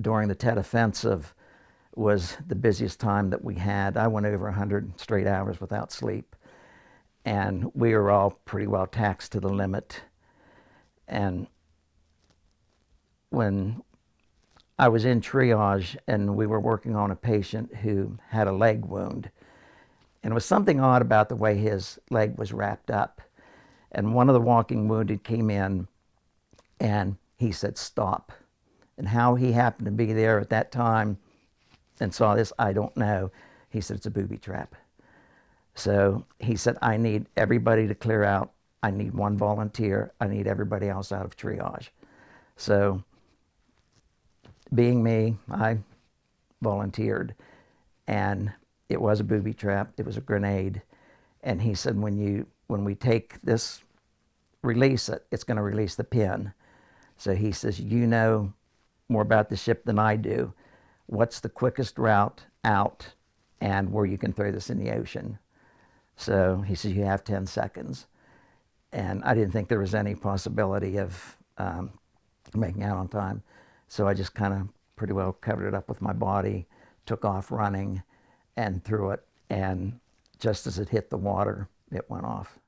during the Tet Offensive was the busiest time that we had. I went over 100 straight hours without sleep, and we were all pretty well taxed to the limit. And when I was in triage and we were working on a patient who had a leg wound, and it was something odd about the way his leg was wrapped up. And one of the walking wounded came in and he said, "Stop." And how he happened to be there at that time and saw this, I don't know. He said, "It's a booby trap." So he said, "I need everybody to clear out. I need one volunteer. I need everybody else out of triage." So being me, I volunteered, and it was a booby trap. It was a grenade. And he said, when we take this, release it, it's going to release the pin. So he says, "You know more about the ship than I do. What's the quickest route out and where you can throw this in the ocean?" So he says, "You have 10 seconds. And I didn't think there was any possibility of making out on time. So I just kind of pretty well covered it up with my body, took off running, and threw it. And just as it hit the water, it went off.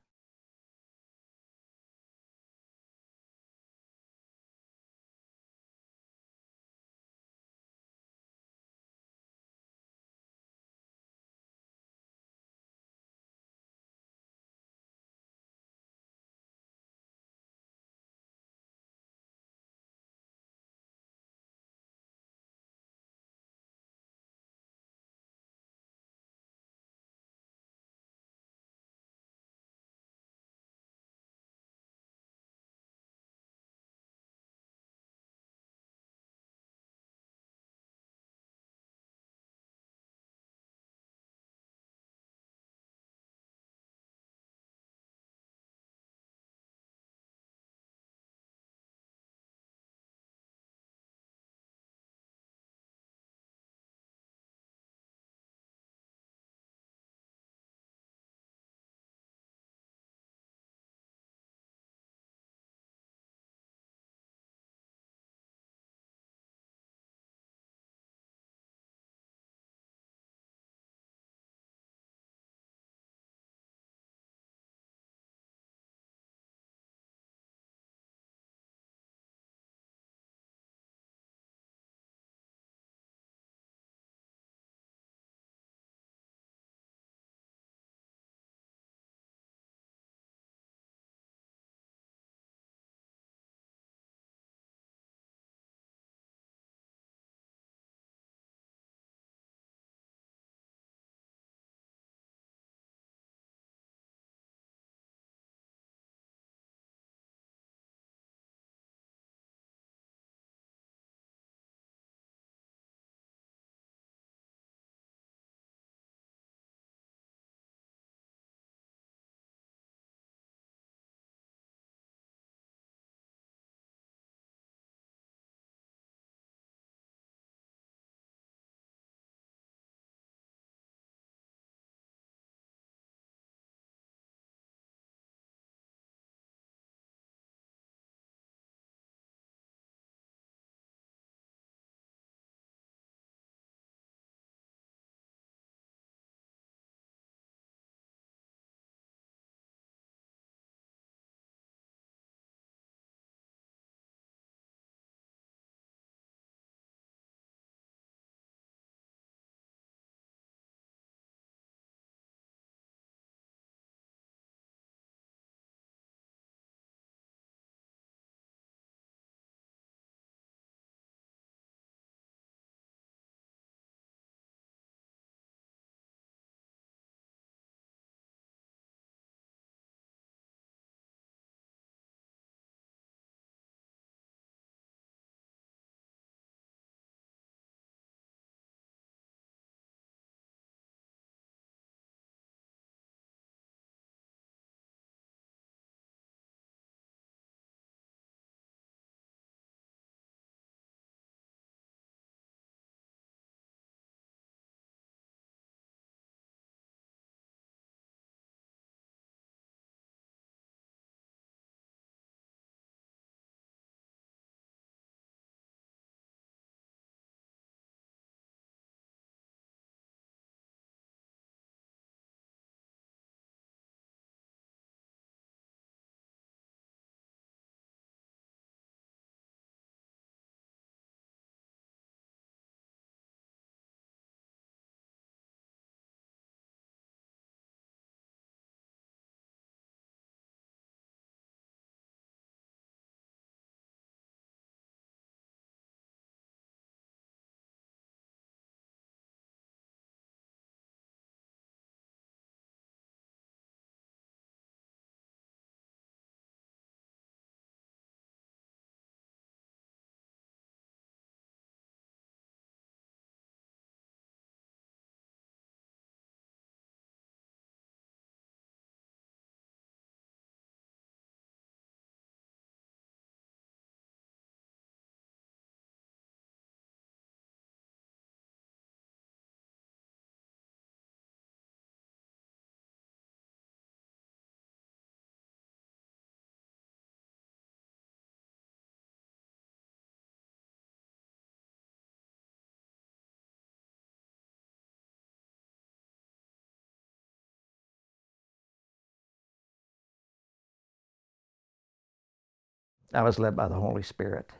I was led by the Holy Spirit.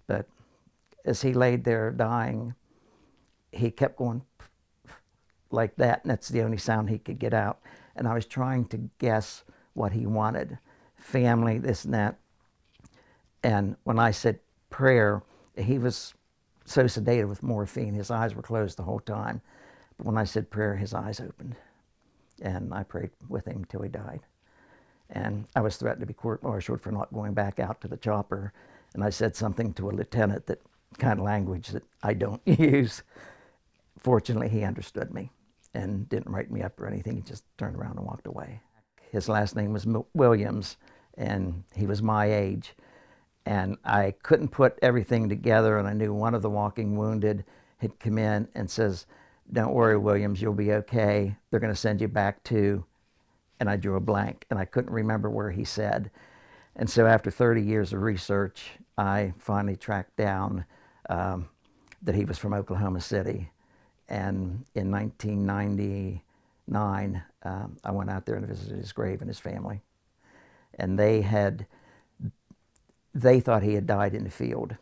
But as he laid there dying, he kept going like that, and that's the only sound he could get out. And I was trying to guess what he wanted. Family, this and that. And when I said prayer, he was so sedated with morphine, his eyes were closed the whole time. But when I said prayer, his eyes opened. And I prayed with him till he died. And I was threatened to be court-martialed for not going back out to the chopper. And I said something to a lieutenant, that kind of language that I don't use. Fortunately, he understood me and didn't write me up or anything. He just turned around and walked away. His last name was Williams, and he was my age. And I couldn't put everything together, and I knew one of the walking wounded had come in and says, "Don't worry, Williams, you'll be okay. They're going to send you back to," and I drew a blank, and I couldn't remember where he said. And so after 30 years of research, I finally tracked down that he was from Oklahoma City. And in 1999, I went out there and visited his grave and his family. And they thought he had died in the field.